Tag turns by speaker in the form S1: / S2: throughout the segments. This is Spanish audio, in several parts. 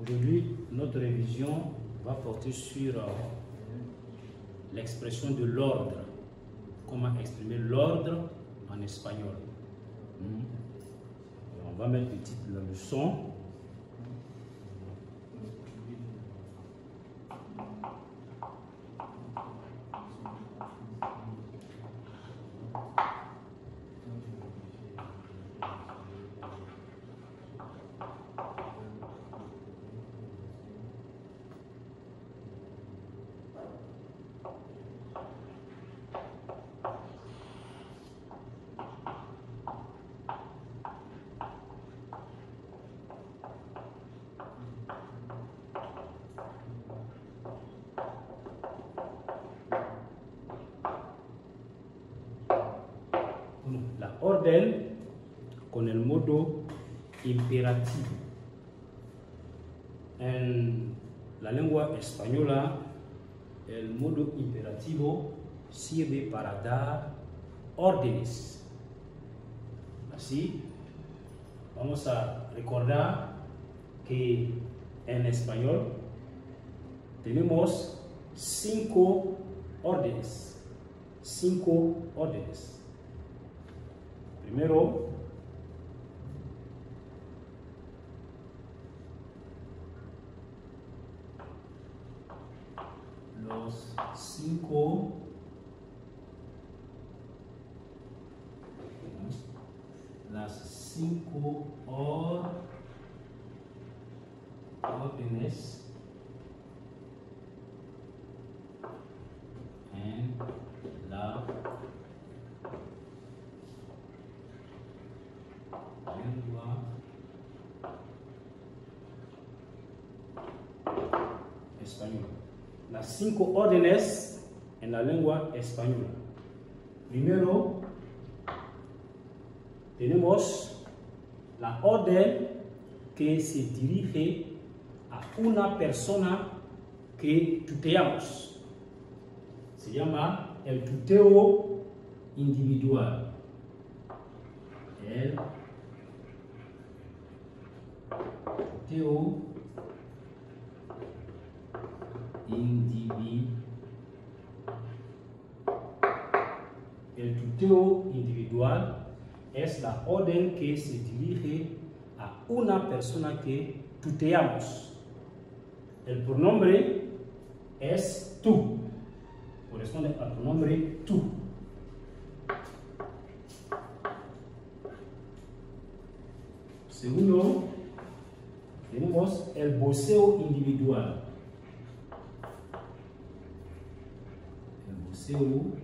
S1: Aujourd'hui, notre révision va porter sur l'expression de l'ordre. Comment exprimer l'ordre en espagnol. On va mettre le titre de la leçon. La orden con el modo imperativo. En la lengua española, el modo imperativo sirve para dar órdenes. Así, vamos a recordar que en español tenemos 5 órdenes. 5 órdenes. Primero, las 5 órdenes en la lengua española. Las 5 órdenes en la lengua española. Primero, tenemos la orden que se dirige a una persona que tuteamos. Se llama el tuteo individual. El tuteo individual. El tuteo individual es la orden que se dirige a una persona que tuteamos. El pronombre es tú. Corresponde al pronombre tú. Segundo, tenemos el voceo individual. El voceo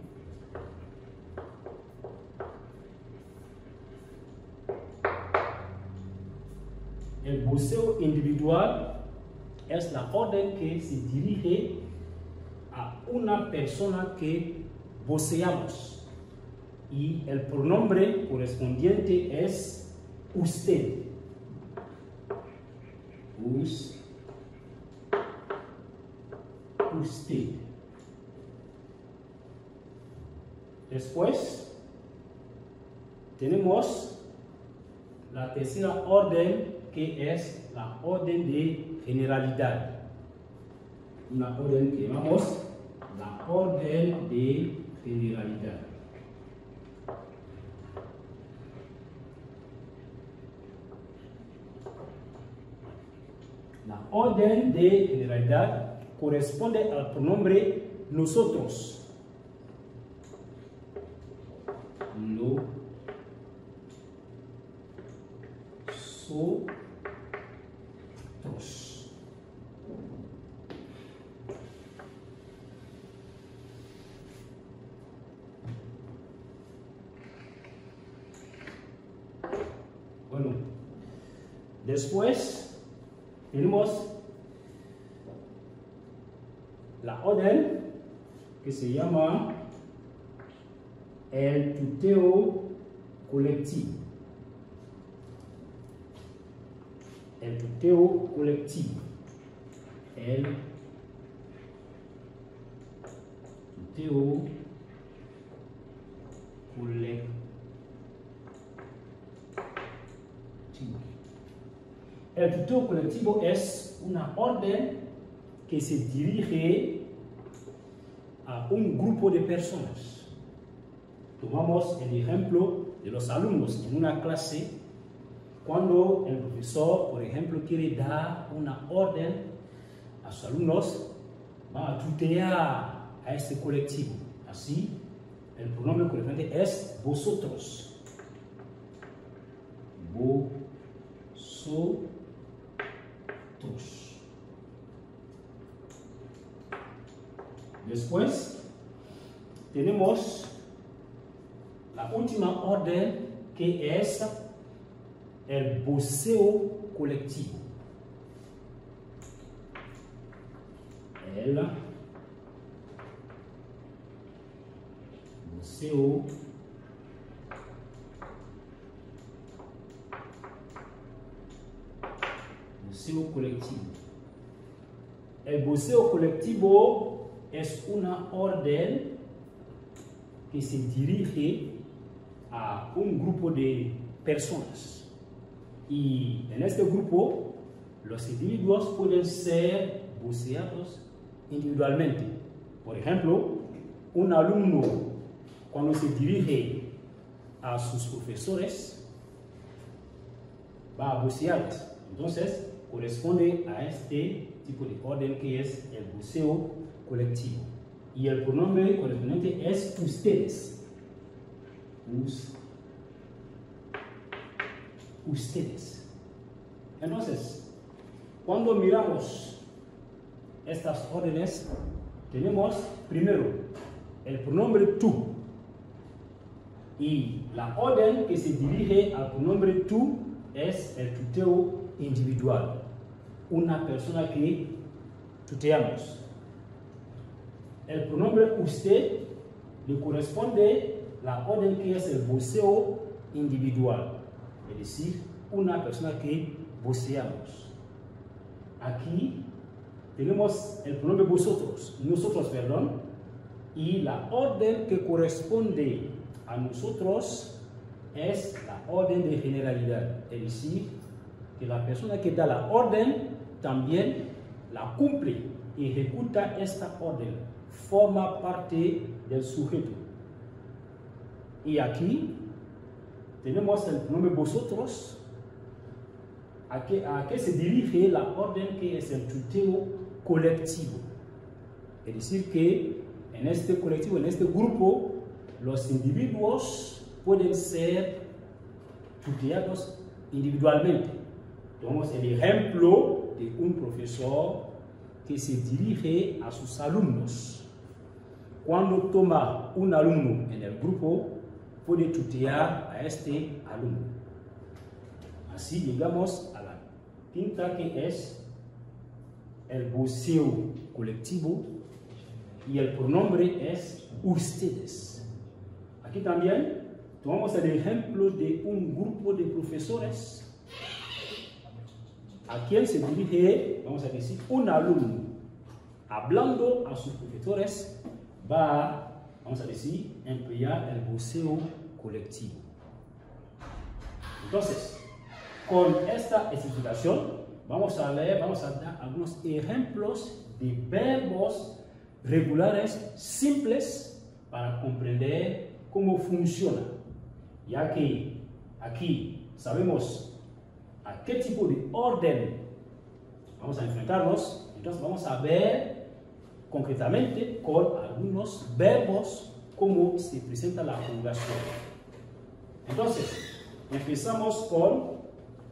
S1: El voceo individual es la orden que se dirige a una persona que voceamos y el pronombre correspondiente es usted. Usted. Después tenemos la tercera orden, que es la orden de generalidad. Una orden que llamamos la orden de generalidad. La orden de generalidad corresponde al pronombre nosotros. Nosotros. Bueno, después tenemos la orden que se llama el tuteo colectivo. El tuteo colectivo. El tuteo colectivo. El tuteo colectivo es una orden que se dirige a un grupo de personas. Tomamos el ejemplo de los alumnos en una clase, cuando el profesor, por ejemplo, quiere dar una orden a sus alumnos, va a tutear a este colectivo. Así, el pronombre correspondiente es vosotros. Vosotros. Después tenemos la última orden, que es el voceo colectivo. El voceo colectivo. El voceo colectivo es una orden que se dirige a un grupo de personas, y en este grupo los individuos pueden ser voceados individualmente. Por ejemplo, un alumno, cuando se dirige a sus profesores, va a vocearles. Entonces, corresponde a este tipo de orden, que es el voceo colectivo. Y el pronombre correspondiente es ustedes. Ustedes. Entonces, cuando miramos estas órdenes, tenemos primero el pronombre tú, y la orden que se dirige al pronombre tú es el tuteo individual, una persona que tuteamos. El pronombre usted le corresponde la orden que es el voceo individual, es decir, una persona que voceamos. Aquí tenemos el pronombre nosotros, perdón, y la orden que corresponde a nosotros es la orden de generalidad, es decir, que la persona que da la orden también la cumple y ejecuta esta orden, forma parte del sujeto. Y aquí tenemos el pronombre vosotros, a qué se dirige la orden, que es el tuteo colectivo. Es decir, que en este colectivo, en este grupo, los individuos pueden ser tuteados individualmente. Tomamos el ejemplo de un profesor que se dirige a sus alumnos. Cuando toma un alumno en el grupo, puede tutear a este alumno. Así llegamos a la quinta, que es el voceo colectivo, y el pronombre es ustedes. Aquí también tomamos el ejemplo de un grupo de profesores a quien se dirige, vamos a decir, un alumno. Hablando a sus profesores, va, vamos a decir, emplear el voceo colectivo. Entonces, con esta explicación, vamos a dar algunos ejemplos de verbos regulares simples para comprender cómo funciona, ya que aquí sabemos a qué tipo de orden vamos a enfrentarnos. Entonces vamos a ver concretamente con algunos verbos cómo se presenta la conjugación. Entonces, empezamos con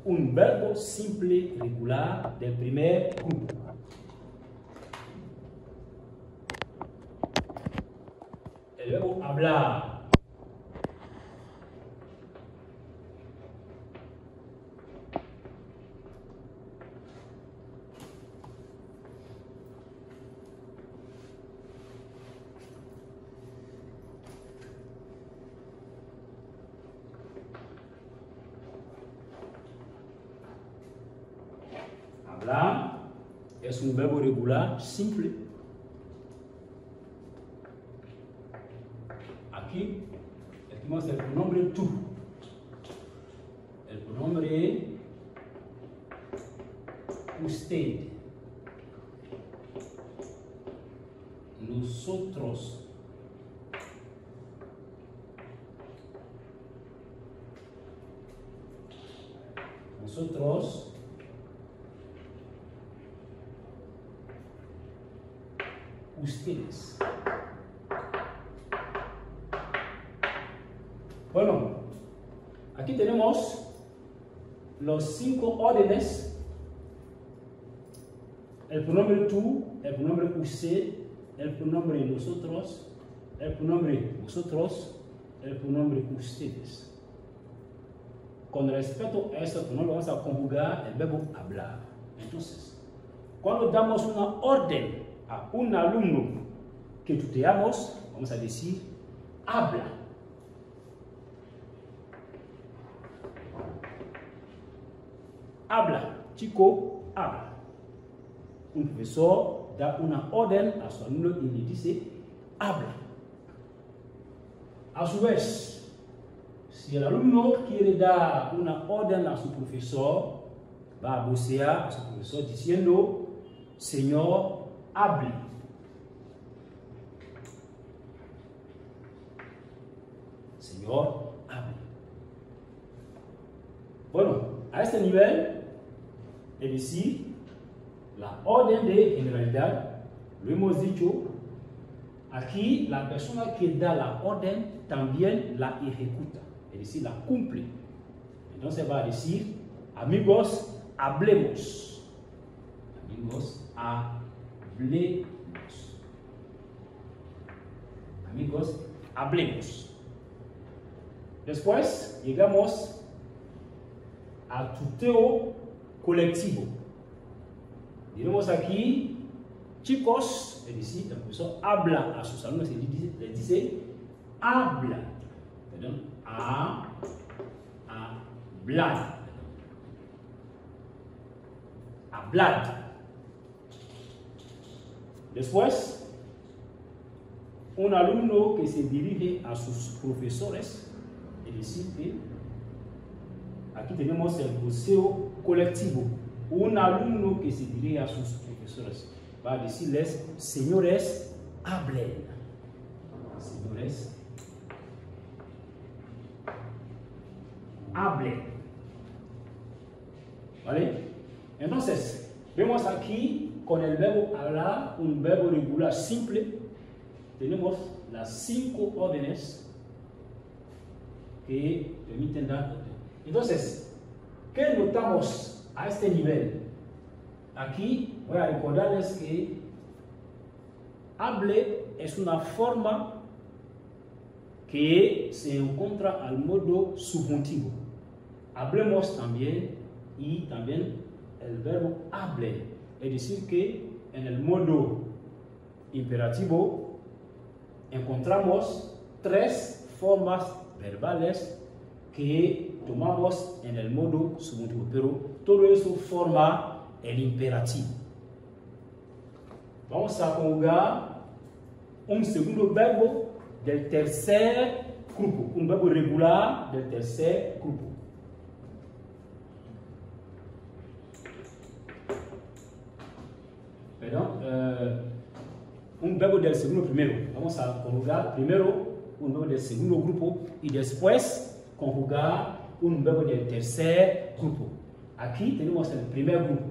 S1: un verbo simple regular del primer grupo. El verbo hablar. Hablar es un verbo regular simple. Aquí tenemos el pronombre tú. El pronombre usted. nosotros. Nosotros. Ustedes. Bueno, aquí tenemos los 5 órdenes: el pronombre tú, el pronombre usted, el pronombre nosotros, el pronombre vosotros, el pronombre ustedes. Con respecto a este pronombre vamos a conjugar el verbo hablar. Entonces, cuando damos una orden a un alumno que tuteamos, vamos a decir habla. Habla, chico, habla. Un profesor da una orden a su alumno y le dice habla. A su vez, si el alumno quiere dar una orden a su profesor, va a vocear a su profesor diciendo: Señor, hable. Señor, hable. Bueno, a este nivel, es decir, la orden de generalidad, lo hemos dicho, aquí la persona que da la orden también la ejecuta, es decir, la cumple. Entonces va a decir: amigos, hablemos. Amigos, hablemos. Amigos, hablemos. Después llegamos al tuteo colectivo. Diremos aquí: chicos, es decir, el profesor habla a sus alumnos y les dice habla. Perdón, hablar. Hablar. Después, un alumno que se dirige a sus profesores, es decir, que aquí tenemos el voceo colectivo. Un alumno que se dirige a sus profesores va a decirles: señores, hablen. Señores, hablen. ¿Vale? Entonces, vemos aquí con el verbo hablar, un verbo regular simple. Tenemos las 5 órdenes que permiten dar orden. Entonces, ¿qué notamos a este nivel? Aquí voy a recordarles que hable es una forma que se encuentra al modo subjuntivo. Hablemos también, y también el verbo hable. Es decir, que en el modo imperativo encontramos 3 formas verbales que tomamos en el modo subjuntivo, pero todo eso forma el imperativo. Vamos a conjugar un segundo verbo del tercer grupo, un verbo regular del tercer grupo. Perdón, un verbo del segundo primero. Vamos a conjugar primero un verbo del segundo grupo y después conjugar un verbo del tercer grupo. Aquí tenemos el primer grupo.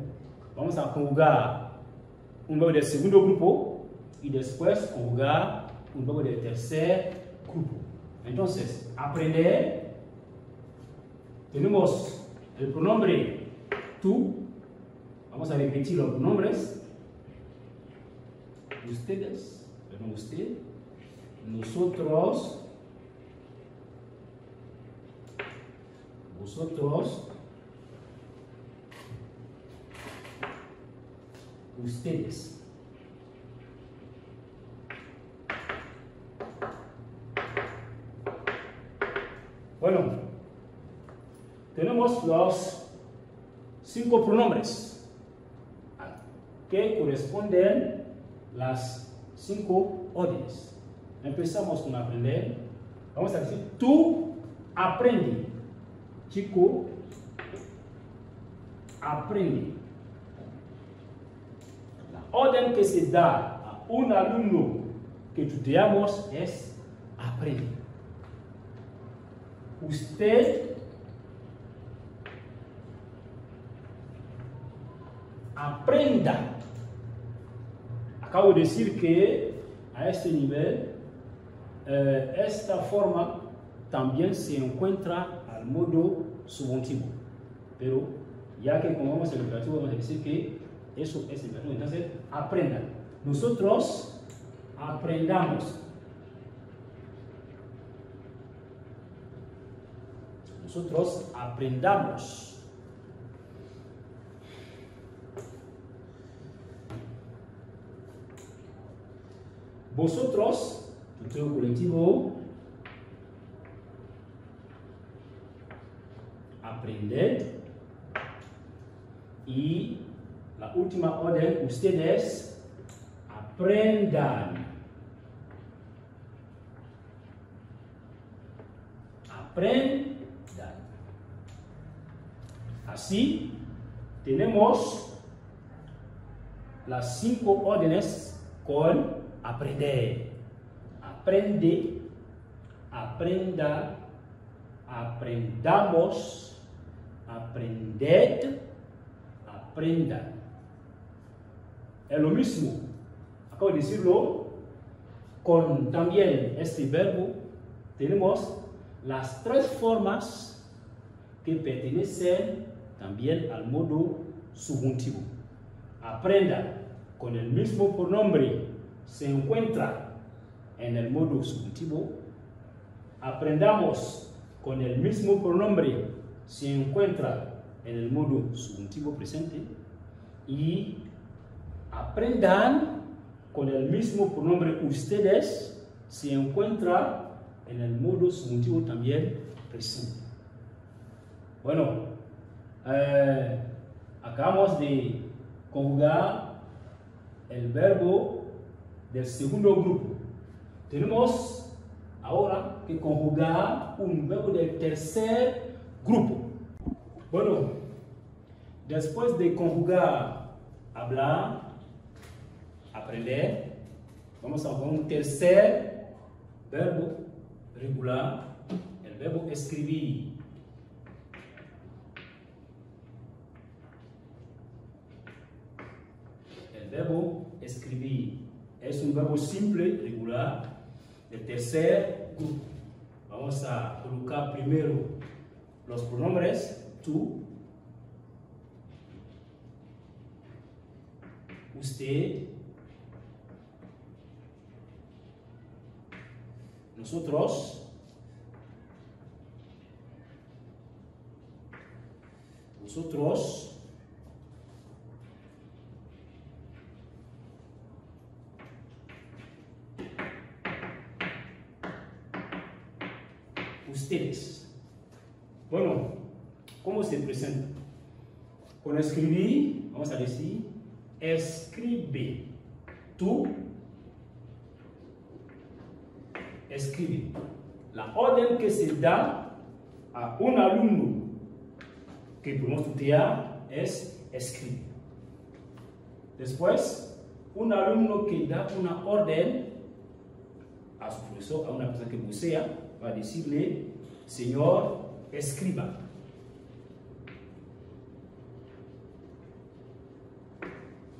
S1: Vamos a conjugar un verbo del segundo grupo y después conjugar un verbo del tercer grupo. Entonces, aprender. Tenemos el pronombre tú. Vamos a repetir los pronombres. Ustedes, perdón, usted, nosotros, vosotros, ustedes. Bueno, tenemos los 5 pronombres que corresponden las 5 órdenes. Empezamos con aprender. Vamos a decir: tú aprende. Chico, aprende. La orden que se da a un alumno que tuteamos es aprende. Usted aprenda. Acabo de decir que a este nivel, esta forma también se encuentra al modo subjuntivo. Pero ya que como vamos a el imperativo, vamos a decir que eso es el imperativo. Entonces, aprenda. Nosotros aprendamos. Nosotros aprendamos. Vosotros, tuteo colectivo, aprended. Y la última orden, ustedes aprendan. Aprendan. Así tenemos las 5 órdenes con aprender. Aprende, aprenda, aprendamos, aprended, aprenda. Es lo mismo, acabo de decirlo, con también este verbo tenemos las 3 formas que pertenecen también al modo subjuntivo. Aprenda con el mismo pronombre se encuentra en el modo subjuntivo. Aprendamos con el mismo pronombre se encuentra en el modo subjuntivo presente. Y aprendan con el mismo pronombre ustedes se encuentra en el modo subjuntivo también presente. Bueno, acabamos de conjugar el verbo del segundo grupo. Tenemos ahora que conjugar un verbo del tercer grupo. Bueno, después de conjugar hablar, aprender, vamos a jugar un tercer verbo regular, el verbo escribir. El verbo escribir es un verbo simple, regular, del tercer grupo. Vamos a colocar primero los pronombres tú, usted, nosotros, vosotros, ustedes. Bueno, ¿cómo se presenta? Con escribir, vamos a decir, escribe. Tú, escribe. La orden que se da a un alumno que podemos tutear es escribe. Después, un alumno que da una orden a su profesor, a una persona que vocea, va a decirle, señor, escriba.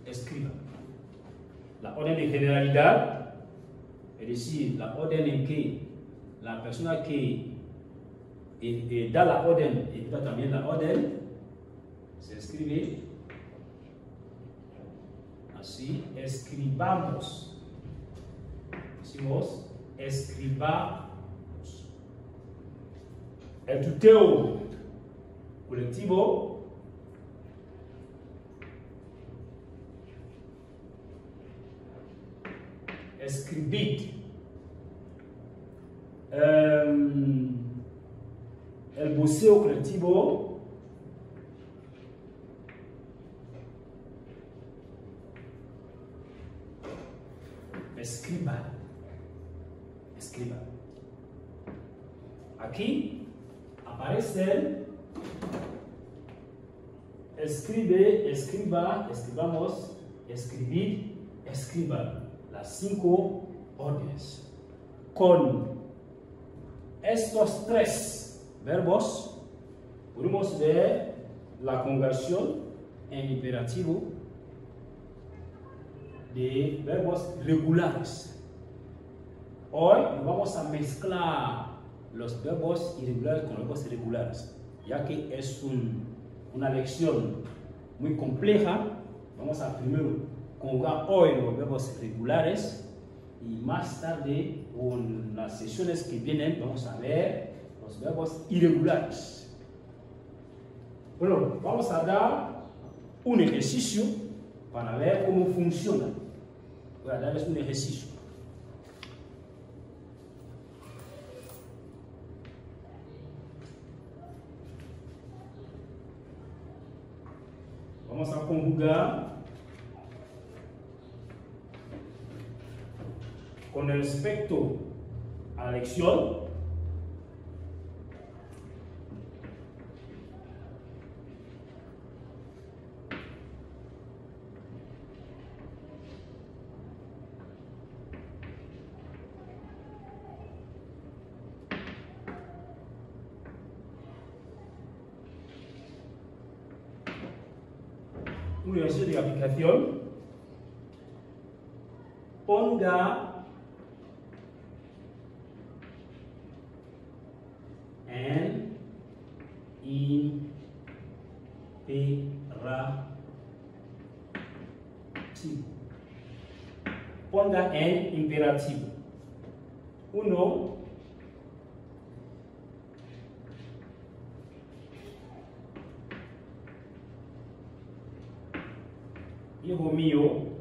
S1: Escriba. La orden de generalidad, es decir, la orden en que la persona que da la orden y da también la orden, se escribe así, escribamos. Decimos, escribamos. El tuteo colectivo escribid. El voceo colectivo escriba. Escriba. Aquí aparecen escribe, escriba, escribamos, escribir, escriban. Las 5 odies. Con estos tres verbos podemos ver la conjugación en imperativo de verbos regulares. Hoy vamos a mezclar los verbos irregulares con los verbos regulares, ya que es una lección muy compleja. Vamos a primero conjugar hoy los verbos regulares y más tarde, en las sesiones que vienen, vamos a ver los verbos irregulares. Bueno, vamos a dar un ejercicio para ver cómo funciona. Voy a darles un ejercicio. Vamos a conjugar con respecto a la lección. Un ejercicio de aplicación. Ponga en imperativo. Ponga en imperativo. 1. Hijo mío,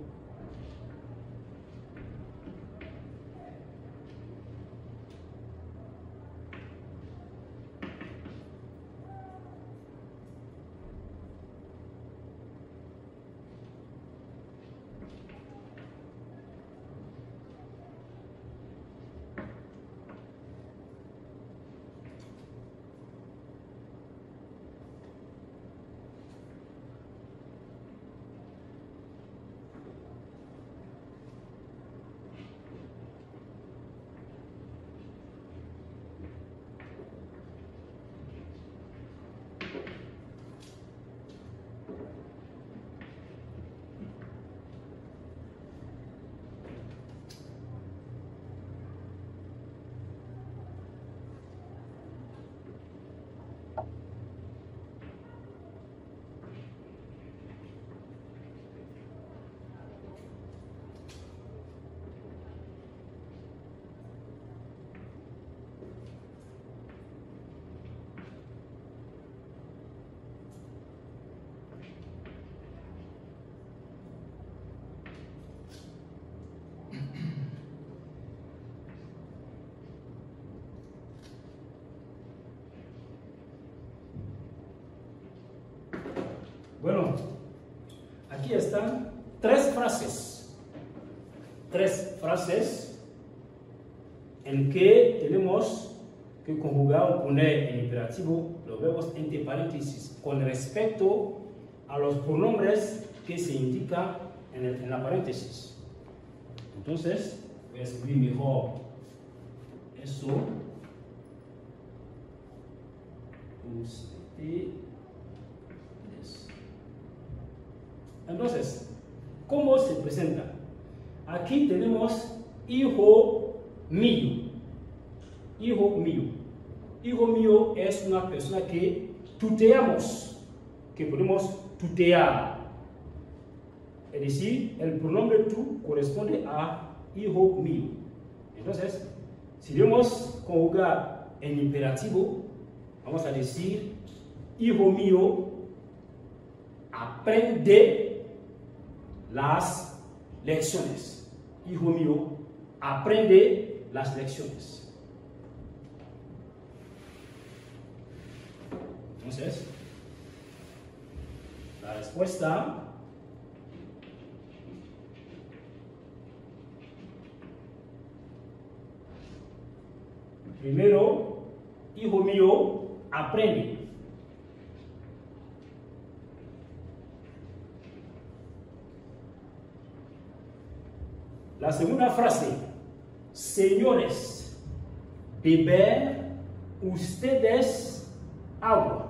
S1: bueno, aquí están tres frases en que tenemos que conjugar o poner en imperativo los verbos entre paréntesis con respecto a los pronombres que se indican en la paréntesis. Entonces, voy a escribir mejor eso. Entonces, ¿cómo se presenta? Aquí tenemos hijo mío. Hijo mío. Hijo mío es una persona que tuteamos, que podemos tutear. Es decir, el pronombre tú corresponde a hijo mío. Entonces, si debemos conjugar en imperativo, vamos a decir, hijo mío, aprende las lecciones. Hijo mío, aprende las lecciones. Entonces, la respuesta primero, hijo mío, aprende. La segunda frase, señores, beber ustedes agua.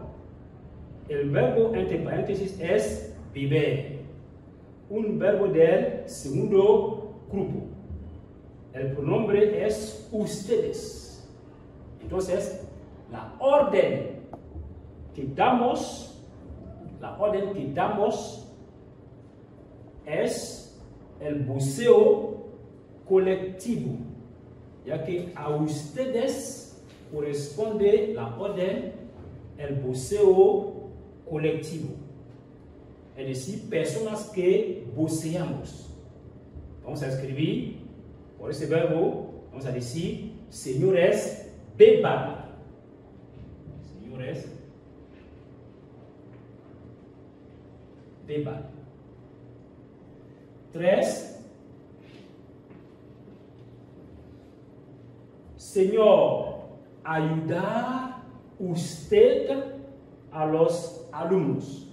S1: El verbo entre paréntesis es beber, un verbo del segundo grupo. El pronombre es ustedes. Entonces, la orden que damos es el voceo colectivo, ya que a ustedes corresponde la orden, el voceo colectivo, es decir, personas que voceamos. Vamos a escribir por ese verbo, vamos a decir, señores, beban. Señores, beban. 3. Señor, ayudar usted a los alumnos.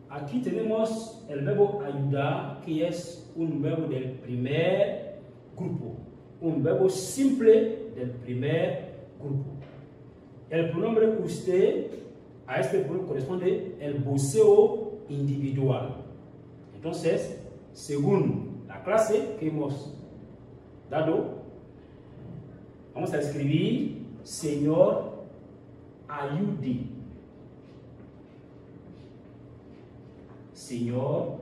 S1: Aquí tenemos el verbo ayudar, que es un verbo del primer grupo, un verbo simple del primer grupo. El pronombre usted, a este pronombre corresponde el voceo individual. Entonces, según la clase que hemos dado, vamos a escribir, Señor, ayude. Señor,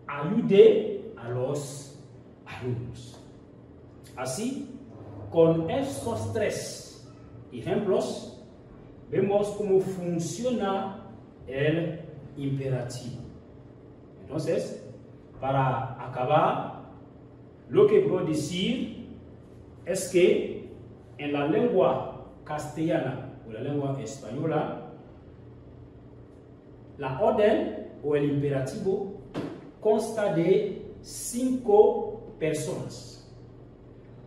S1: ayude a los alumnos. Así, con estos 3 ejemplos, vemos cómo funciona el imperativo. Entonces, para acabar, lo que puedo decir es que en la lengua castellana o la lengua española, la orden o el imperativo consta de 5 personas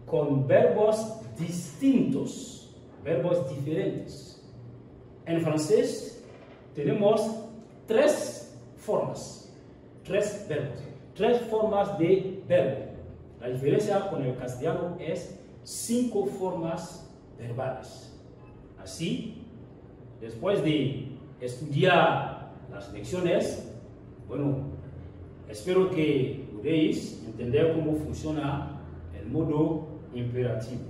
S1: con verbos distintos, verbos diferentes. En francés tenemos 3 formas, 3 verbos, 3 formas de verbo. La diferencia con el castellano es 5 formas verbales. Así, después de estudiar las lecciones, bueno, espero que podéis entender cómo funciona el modo imperativo.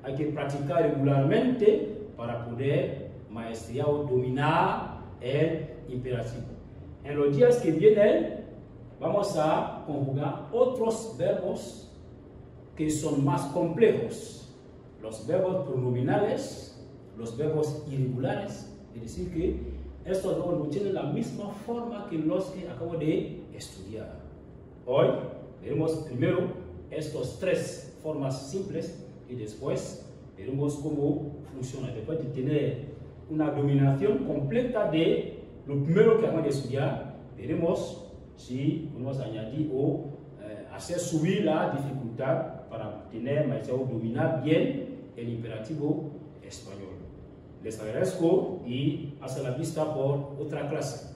S1: Hay que practicar regularmente para poder maestrar o dominar el imperativo. En los días que vienen, vamos a conjugar otros verbos que son más complejos. Los verbos pronominales, los verbos irregulares, es decir que estos verbos no tienen la misma forma que los que acabo de estudiar. Hoy veremos primero estas 3 formas simples y después veremos cómo funciona. Después de tener una dominación completa de lo primero que acabamos de estudiar, veremos si podemos añadir o hacer subir la dificultad para tener maestría o dominar bien el imperativo español. Les agradezco y hasta la vista por otra clase.